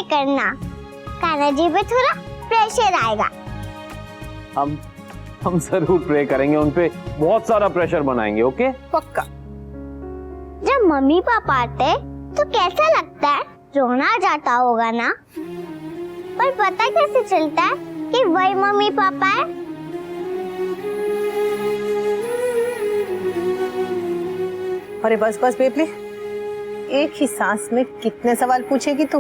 करना, कान्हा जी पे थोड़ा प्रेशर आएगा। हम जरूर प्रे करेंगे, उनपे बहुत सारा प्रेशर बनाएंगे। ओके पक्का। जब मम्मी पापा आते तो कैसा लगता है? रोना आ जाता होगा ना? पर पता कैसे चलता है कि वही मम्मी पापा है? अरे बस बस बेबली, एक ही सांस में कितने सवाल पूछेगी तू?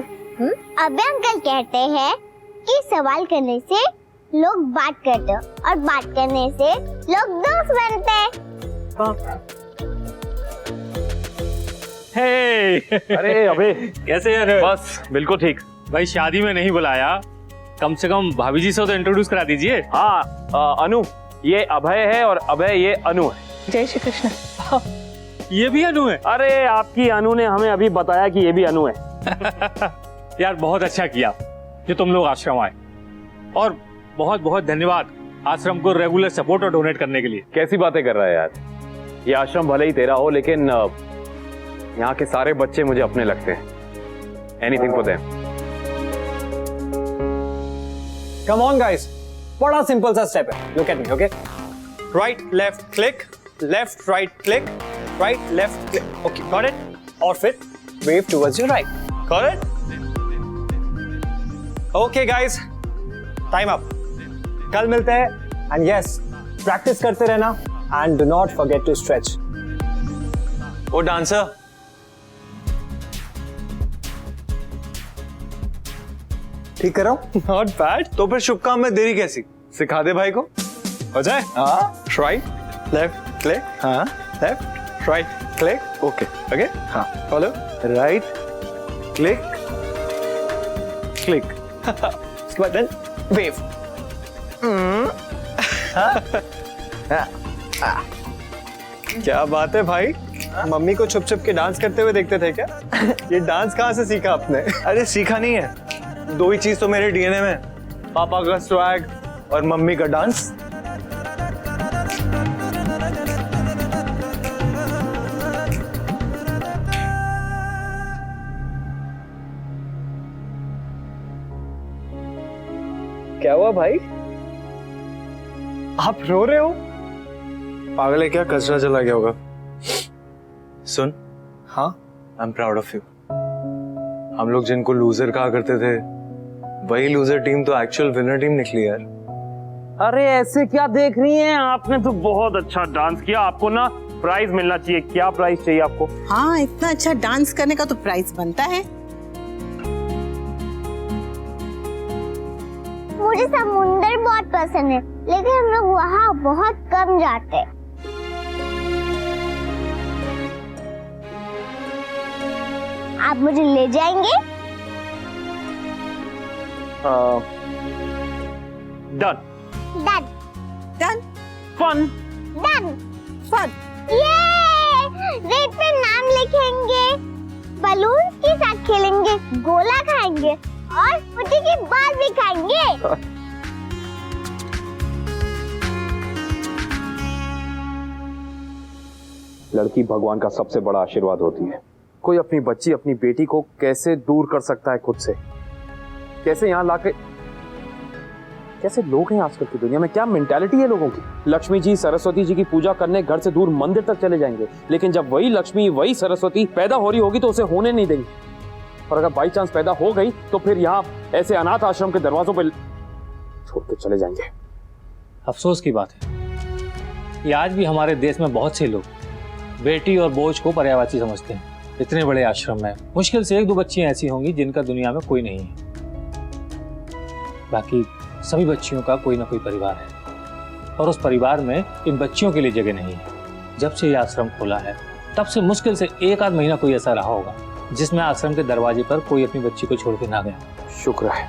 अबे अंकल कहते हैं कि सवाल करने से लोग बात करते हैं और बात करने से लोग दोस्त बनते हैं। हे अरे अबे कैसे यार? बस बिल्कुल ठीक। भाई शादी में नहीं बुलाया, कम से कम भाभी जी से तो इंट्रोड्यूस करा दीजिए। हाँ अनु, ये अभय है और अभय ये अनु है। जय श्री कृष्ण। ये भी अनु है? अरे आपकी अनु ने हमें अभी बताया कि ये भी अनु है। यार बहुत अच्छा किया कि तुम लोग आश्रम आए, और बहुत बहुत धन्यवाद आश्रम को रेगुलर सपोर्ट और डोनेट करने के लिए। कैसी बातें कर रहा है यार, ये आश्रम भले ही तेरा हो लेकिन यहाँ के सारे बच्चे मुझे अपने लगते हैं। Anything for them. Come on guys, बड़ा सिंपल सा स्टेप है। Look at me, okay? Right left click, left right click, right left click. Okay, got it? और फिर wave towards your right. Got it? Okay guys, time up. कल मिलते हैं and yes, practice करते रहना and do not forget to stretch. Oh dancer, ठीक कर रहा हूँ? Not bad. तो फिर शुभ काम में देरी कैसी? सिखा दे भाई को। हो जाए? हाँ, राइट लेफ्ट क्लिक, हाँ left right click, okay okay, हाँ फॉलो, राइट क्लिक क्लिक, उसके बाद देन वेव। क्या बात है भाई, मम्मी को छुप छुप के डांस करते हुए देखते थे क्या? ये डांस कहाँ से सीखा आपने? अरे सीखा नहीं है, दो ही चीज तो मेरे डीएनए में, पापा का स्वैग और मम्मी का डांस। क्या हुआ भाई? आप रो रहे हो? पागल है क्या, कचरा चला गया होगा। सुन, हाँ, I am proud of you. हम लोग जिनको लूजर कहा करते थे, वही लूजर टीम तो एक्चुअल विनर टीम निकली यार। अरे ऐसे क्या देख रही हैं? आपने तो बहुत अच्छा डांस किया, आपको ना प्राइज मिलना चाहिए। क्या प्राइज चाहिए आपको? हाँ, इतना अच्छा डांस करने का तो प्राइज बनता है। मुझे समुंदर बहुत पसंद है, लेकिन हम लोग वहाँ बहुत कम जाते हैं। आप मुझे ले जाएंगे? डन डन डन फन डन फन। ये रेत पे नाम लिखेंगे, बलून के साथ खेलेंगे, गोला खाएंगे और मुझे की बाल भी खाएंगे। लड़की भगवान का सबसे बड़ा आशीर्वाद होती है। कोई अपनी बच्ची, अपनी बेटी को कैसे दूर कर सकता है खुद से? कैसे यहाँ लाके, कैसे लोग हैं आजकल की दुनिया में, क्या मेंटालिटी है लोगों की? लक्ष्मी जी, सरस्वती जी की पूजा करने घर से दूर मंदिर तक चले जाएंगे, लेकिन जब वही लक्ष्मी, वही सरस्वती पैदा हो रही होगी तो उसे होने नहीं देंगे। और अगर बाई चांस पैदा हो गई तो फिर यहाँ ऐसे अनाथ आश्रम के दरवाजों पे छोड़ के चले जाएंगे। अफसोस की बात है, ये आज भी हमारे देश में बहुत से लोग बेटी और बोझ को पर्यायवाची समझते हैं। इतने बड़े आश्रम में मुश्किल से एक दो बच्चियां ऐसी होंगी जिनका दुनिया में कोई नहीं है, बाकी सभी बच्चियों का कोई ना कोई परिवार है, और उस परिवार में इन बच्चियों के लिए जगह नहीं है। जब से ये आश्रम खोला है तब से मुश्किल से एक आध महीना कोई ऐसा रहा होगा जिसमें आश्रम के दरवाजे पर कोई अपनी बच्ची को छोड़ के ना गया। शुक्र है,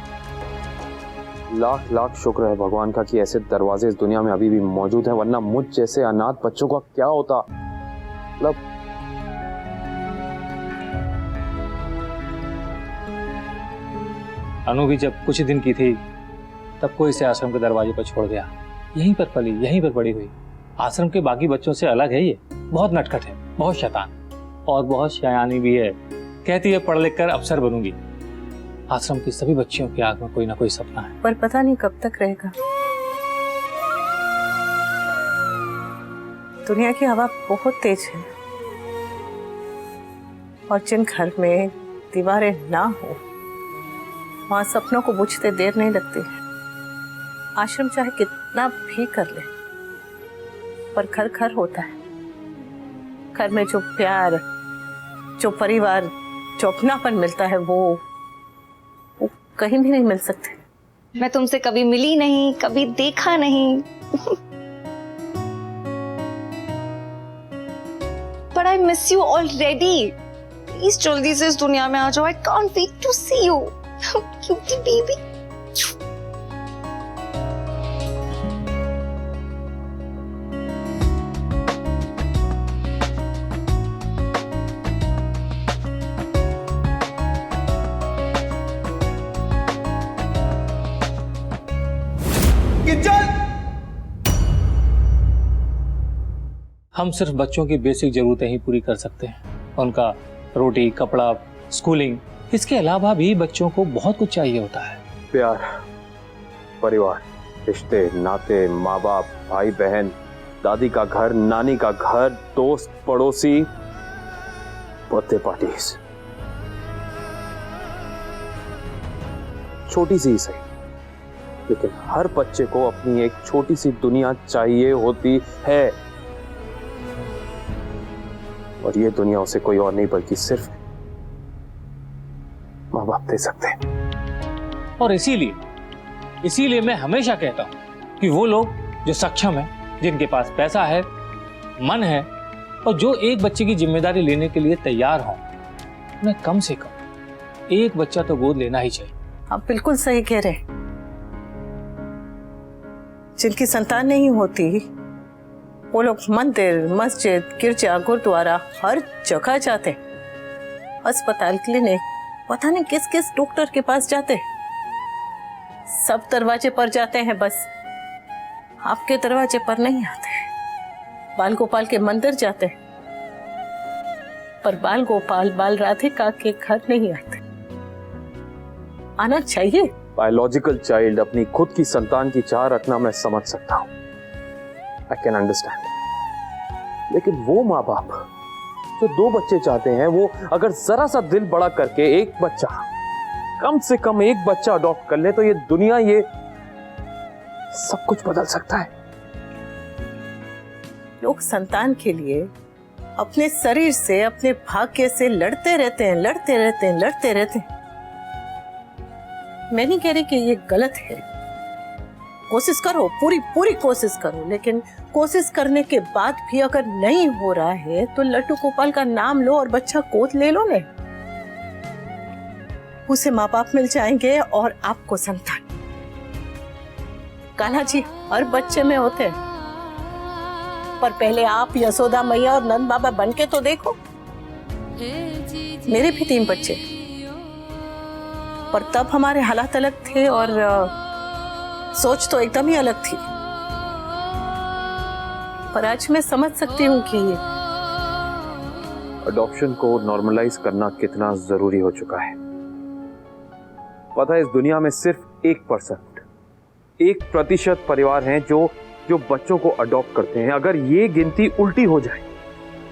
लाख लाख शुक्र है भगवान का कि ऐसे दरवाजे इस दुनिया में अभी भी मौजूद हैं, वरना मुझ जैसे अनाथ बच्चों का क्या होता। मतलब अनु भी जब कुछ दिन की थी तब कोई इसे आश्रम के दरवाजे पर छोड़ गया। यहीं पर पली, यहीं पर बड़ी हुई। आश्रम के बाकी बच्चों से अलग है ये, बहुत नटखट है, बहुत शैतान और बहुत शयानी भी है। कहती है पढ़ लिख कर अफसर बनूंगी, आश्रम की सभी बच्चियों की आंख में कोई ना कोई सपना है। पर पता नहीं कब तक रहेगा। दुनिया की हवा बहुत तेज है और जिन घर में दीवारें ना हो वहां सपनों को बुझते देर नहीं लगती। आश्रम चाहे कितना भी कर ले पर घर घर होता है। घर में जो प्यार, जो परिवार, जो अपनापन मिलता है वो कहीं भी नहीं मिल सकते। मैं तुमसे कभी मिली नहीं, कभी देखा नहीं, but I miss you already. Please जल्दी से इस दुनिया में आ जाओ। I can't wait to see you, cutie baby. हम सिर्फ बच्चों की बेसिक जरूरतें ही पूरी कर सकते हैं। उनका रोटी, कपड़ा, स्कूलिंग, इसके अलावा भी बच्चों को बहुत कुछ चाहिए होता है। प्यार, परिवार, रिश्ते, नाते, माँ बाप, भाई बहन, दादी का घर, नानी का घर, दोस्त, पड़ोसी, बर्थडे पार्टीज। छोटी सी ही सही, लेकिन हर बच्चे को अपनी एक छोटी सी दुनिया चाहिए होती है और ये दुनिया उसे कोई और नहीं बल्कि सिर्फ माँ बाप दे सकते हैं। और इसीलिए मैं हमेशा कहता हूं कि वो लोग जो सक्षम हैं, जिनके पास पैसा है, मन है और जो एक बच्चे की जिम्मेदारी लेने के लिए तैयार हों, उन्हें कम से कम एक बच्चा तो गोद लेना ही चाहिए। आप बिल्कुल सही कह रहे। जिनकी संतान नहीं होती वो लोग मंदिर, मस्जिद, गिरजा, गुरुद्वारा हर जगह जाते, अस्पताल, क्लिनिक, पता नहीं किस किस डॉक्टर के पास जाते, सब दरवाजे पर जाते हैं, बस आपके दरवाजे पर नहीं आते। बाल गोपाल के मंदिर जाते पर बाल गोपाल, बाल राधिका के घर नहीं आते। आना चाहिए। बायोलॉजिकल चाइल्ड अपनी खुद की संतान की चाह रखना मैं समझ सकता हूं, आई कैन अंडरस्टैंड, लेकिन वो माँ बाप जो 2 बच्चे चाहते हैं, वो अगर जरा सा दिल बड़ा करके एक बच्चा, कम से कम एक बच्चा अडॉप्ट कर ले तो ये दुनिया, ये सब कुछ बदल सकता है। लोग संतान के लिए अपने शरीर से, अपने भाग्य से लड़ते रहते हैं, लड़ते रहते हैं, लड़ते रहते हैं। मैं नहीं कह रही कि ये गलत है, कोशिश करो, पूरी पूरी कोशिश करो, लेकिन कोशिश करने के बाद भी अगर नहीं हो रहा है तो लड्डू गोपाल का नाम लो और बच्चा गोद ले लो ने। उसे माँ बाप मिल जाएंगे और आपको संतान। कान्हा जी हर बच्चे में होते हैं, पर पहले आप यशोदा मैया और नंद बाबा बन के तो देखो। मेरे भी 3 बच्चे, पर तब हमारे हालात अलग थे और सोच तो एकदम ही अलग थी। पर आज मैं समझ सकती हूँ कि अडॉप्शन को नॉर्मलाइज करना कितना जरूरी हो चुका है। पता है, इस दुनिया में सिर्फ 1% परिवार हैं जो बच्चों को अडॉप्ट करते हैं। अगर ये गिनती उल्टी हो जाए,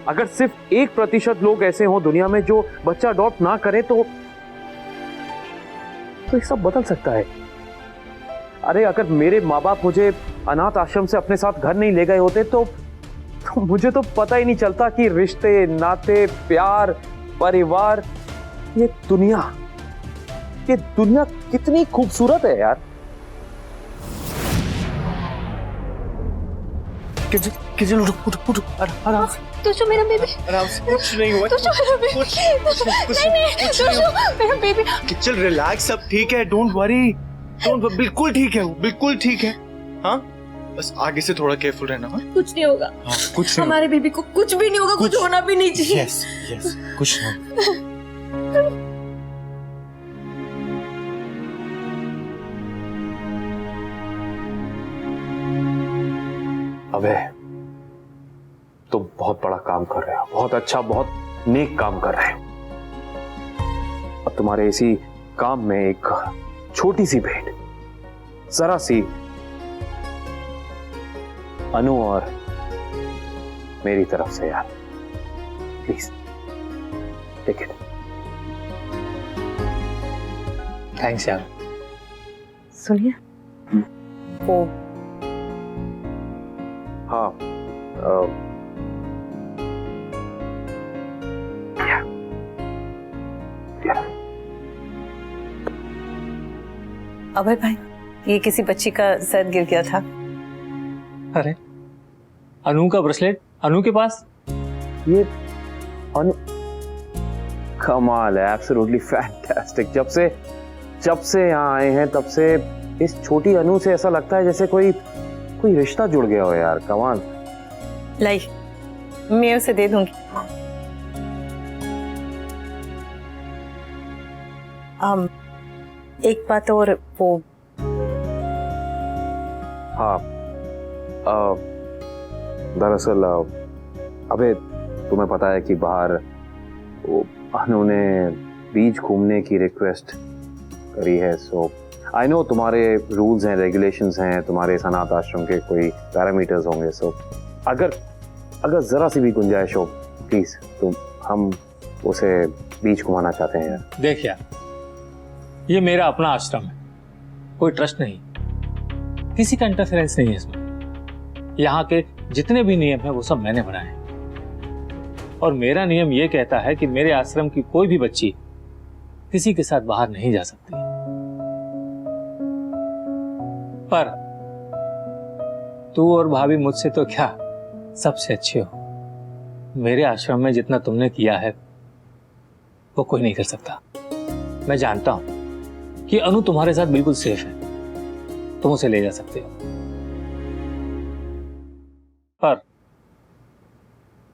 अगर सिर्फ 1% लोग ऐसे हों दुनिया में जो बच्चा अडॉप्ट ना करें तो ये सब बदल सकता है। अरे अगर मेरे माँ बाप मुझे अनाथ आश्रम से अपने साथ घर नहीं ले गए होते तो मुझे तो पता ही नहीं चलता कि रिश्ते, नाते, प्यार, परिवार, ये दुनिया कितनी खूबसूरत है यार। किचन उठ आराम से। तुझो मेरा बेबी, आराम से, कुछ नहीं हुआ। तुझो मेरा बेबी, तुझो मेरा बेबी। किचन रिलैक्स, सब ठीक है, डोंट वरी, बिल्कुल ठीक है वो, बिल्कुल ठीक है। हाँ, बस आगे से थोड़ा केयरफुल रहना। हाँ? कुछ नहीं होगा। हाँ, कुछ नहीं, हमारे बेबी को कुछ भी नहीं होगा, कुछ होना भी नहीं चाहिए। यस यस, कुछ नहीं। अबे तुम बहुत बड़ा काम कर रहे हो, बहुत अच्छा, बहुत नेक काम कर रहे हो। अब तुम्हारे इसी काम में एक छोटी सी भेंट, जरा सी अनु और मेरी तरफ से यार, प्लीज टेक इट। थैंक्स यार। सुनिए, वो हाँ अभय भाई, ये किसी बच्ची का सर गिर गया था। अरे अनु का ब्रेसलेट अनु के पास? ये अनु, कमाल है, एब्सोल्युटली फैंटास्टिक। जब से यहाँ आए हैं तब से इस छोटी अनु से ऐसा लगता है जैसे कोई रिश्ता जुड़ गया हो यार, कमाल। लाई, मैं उसे दे दूंगी। एक बात और, वो हाँ, दरअसल अबे तुम्हें पता है कि बाहर वो अनु ने बीच घूमने की रिक्वेस्ट करी है। सो आई नो तुम्हारे रूल्स हैं, रेगुलेशंस हैं, तुम्हारे सनात आश्रम के कोई पैरामीटर्स होंगे। सो अगर जरा सी भी गुंजाइश हो, प्लीज हम उसे बीच घुमाना चाहते हैं यार। देख यार, ये मेरा अपना आश्रम है, कोई ट्रस्ट नहीं, किसी का इंटरफेरेंस नहीं है इसमें। यहाँ के जितने भी नियम हैं वो सब मैंने बनाए हैं, और मेरा नियम ये कहता है कि मेरे आश्रम की कोई भी बच्ची किसी के साथ बाहर नहीं जा सकती। पर तू और भाभी मुझसे तो क्या सबसे अच्छे हो। मेरे आश्रम में जितना तुमने किया है वो कोई नहीं कर सकता। मैं जानता हूं कि अनु तुम्हारे साथ बिल्कुल सेफ है, तुम उसे ले जा सकते हो, पर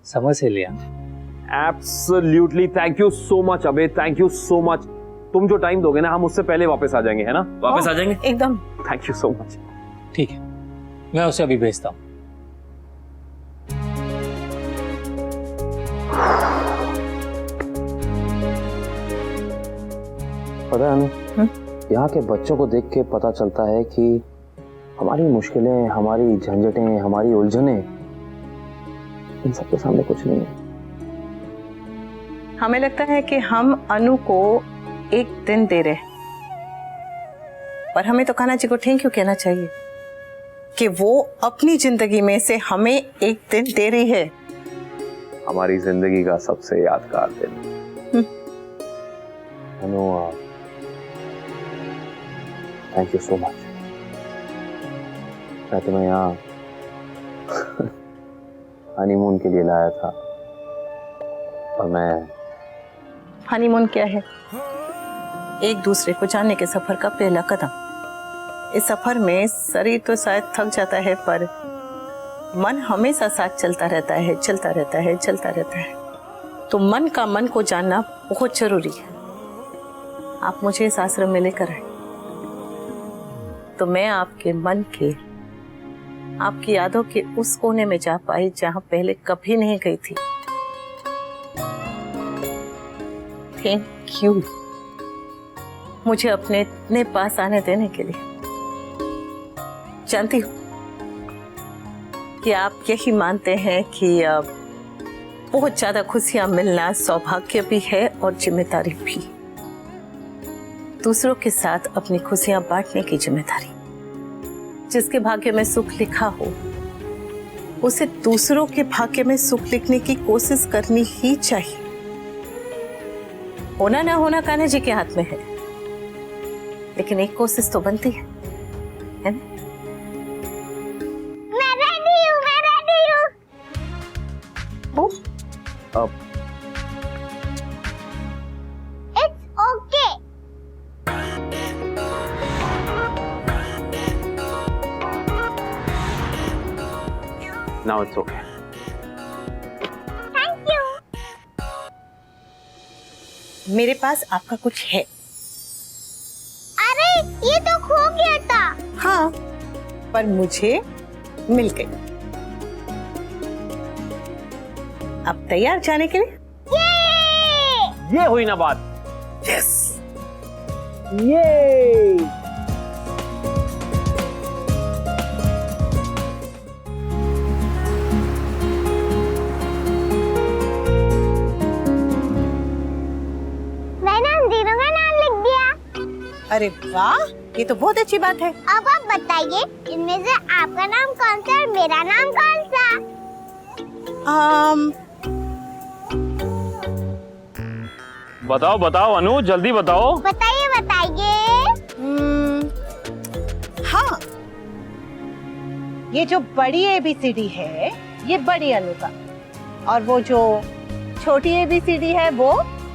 समझ से लिया। Absolutely, thank you so much अबे, थैंक यू सो मच। तुम जो टाइम दोगे ना, हम उससे पहले वापस आ जाएंगे, है ना? वापस आ जाएंगे एकदम। Thank you so much. ठीक है, मैं उसे अभी भेजता हूं। पता है अनु, यहाँ के बच्चों को देख के पता चलता है कि हमारी मुश्किलें, हमारी झंझटें, हमारी उलझनें, इन सबके सामने कुछ नहीं है। हमें लगता है कि हम अनु को एक दिन दे रहे हैं, पर हमें तो कान्हा जी को थैंक यू कहना चाहिए कि वो अपनी जिंदगी में से हमें एक दिन दे रही है। हमारी जिंदगी का सबसे यादगार दिन। अनु, थैंक यू सो मच। मैं तुम्हें यहाँ हनीमून के लिए लाया था, और मैं हनीमून क्या है? एक दूसरे को जानने के सफर का पहला कदम। इस सफर में शरीर तो शायद थक जाता है, पर मन हमेशा साथ चलता रहता है, चलता रहता है, चलता रहता है। तो मन का मन को जानना बहुत जरूरी है। आप मुझे इस आश्रम में लेकर आए तो मैं आपके मन के, आपकी यादों के उस कोने में जा पाई जहां पहले कभी नहीं गई थी। थैंक यू मुझे अपने इतने पास आने देने के लिए। जानती हूँ कि आप यही मानते हैं कि बहुत ज्यादा खुशियां मिलना सौभाग्य भी है और जिम्मेदारी भी। दूसरों के साथ अपनी खुशियां बांटने की जिम्मेदारी। जिसके भाग्य में सुख लिखा हो उसे दूसरों के भाग्य में सुख लिखने की कोशिश करनी ही चाहिए। होना ना होना कान्हा जी के हाथ में है, लेकिन एक कोशिश तो बनती है ना? मैं रेडी हूँ। अब it's okay. Now it's okay. Thank you. मेरे पास आपका कुछ है। अरे ये तो खो गया था। हाँ, पर मुझे मिल गई। अब तैयार जाने के लिए? ये हुई ना बात। यस। ये मैंने हम तीनों का नाम लिख दिया। अरे वाह, ये तो बहुत अच्छी बात है। अब आप बताइए इनमें से आपका नाम कौन सा और मेरा नाम कौन सा? बताओ बताओ अनु, जल्दी बताओ। बताइए बताइए। हाँ, ये जो बड़ी ABCD है ये बड़ी अनु का, और वो जो छोटी ABCD है वो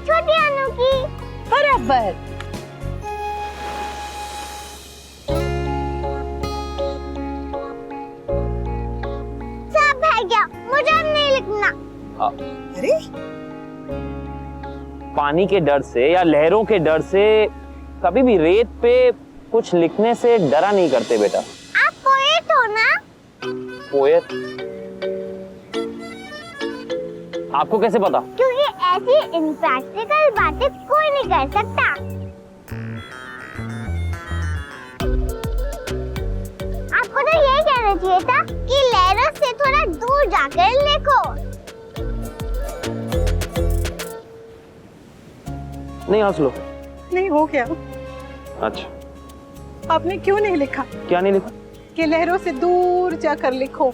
छोटी अनु की। बराबर। सब है क्या? मुझे अब नहीं लिखना। अरे पानी के डर से या लहरों के डर से कभी भी रेत पे कुछ लिखने से डरा नहीं करते बेटा। आप पोएट हो ना? पोएट? आपको कैसे पता? क्योंकि ऐसी इम्प्रैक्टिकल बातें कोई नहीं कर सकता। आपको तो यही कहना चाहिए था कि लहरों से थोड़ा दूर जाकर लिखो। नहीं हंस लो। नहीं हो गया। अच्छा, आपने क्यों नहीं लिखा क्या नहीं लिखा? कि लहरों से दूर जाकर लिखो?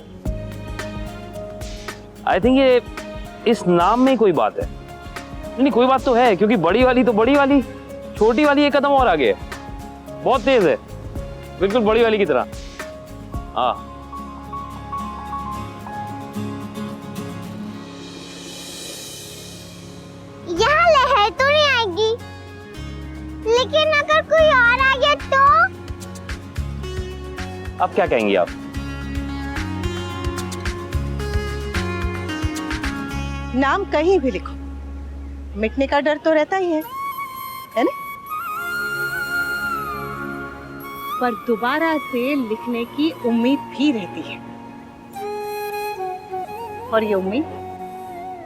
आई थिंक ये इस नाम में कोई बात है। नहीं कोई बात तो है, क्योंकि बड़ी वाली तो बड़ी वाली, छोटी वाली एक कदम और आगे है, बहुत तेज है, बिल्कुल बड़ी वाली की तरह। हाँ यहाँ लहर तो नहीं आएगी, लेकिन अगर कोई और आ गया तो? अब क्या कहेंगी आप? नाम कहीं भी लिखो, मिटने का डर तो रहता ही है ना? पर दोबारा से लिखने की उम्मीद भी रहती है, और ये उम्मीद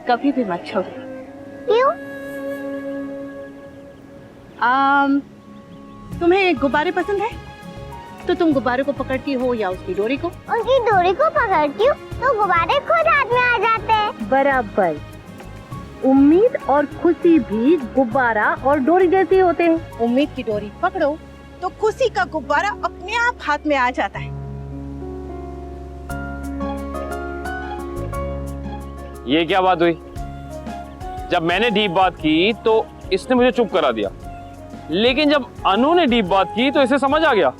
कभी भी मत छोड़ो। क्यों? तुम्हें गुब्बारे पसंद है तो तुम गुब्बारे को पकड़ती हो या उसकी डोरी को? उनकी डोरी को पकड़ती हूँ तो गुब्बारे खुद हाथ में आ जाते हैं। बराबर। उम्मीद और खुशी भी गुब्बारा और डोरी जैसे होते हैं। उम्मीद की डोरी पकड़ो तो खुशी का गुब्बारा अपने आप हाथ में आ जाता है। ये क्या बात हुई? जब मैंने डीप बात की तो इसने मुझे चुप करा दिया, लेकिन जब अनु ने डीप बात की तो इसे समझ आ गया।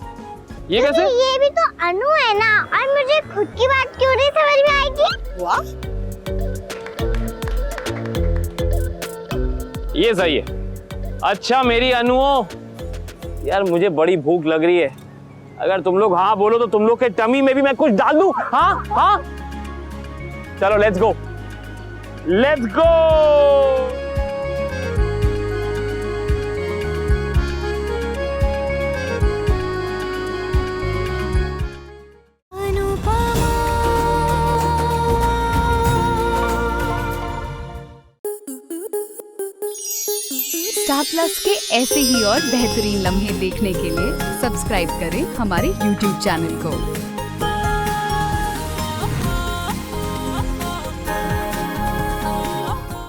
ये कैसे? ये भी तो अनु है ना, और मुझे खुद की बात क्यों नहीं समझ में आएगी? वाह, ये सही है। अच्छा मेरी अनुओ, यार मुझे बड़ी भूख लग रही है। अगर तुम लोग हाँ बोलो तो तुम लोग के टमी में भी मैं कुछ डाल दूं। हाँ हाँ, चलो let's go, let's go. Star plus के ऐसे ही और बेहतरीन लम्हे देखने के लिए सब्सक्राइब करें हमारे YouTube चैनल को।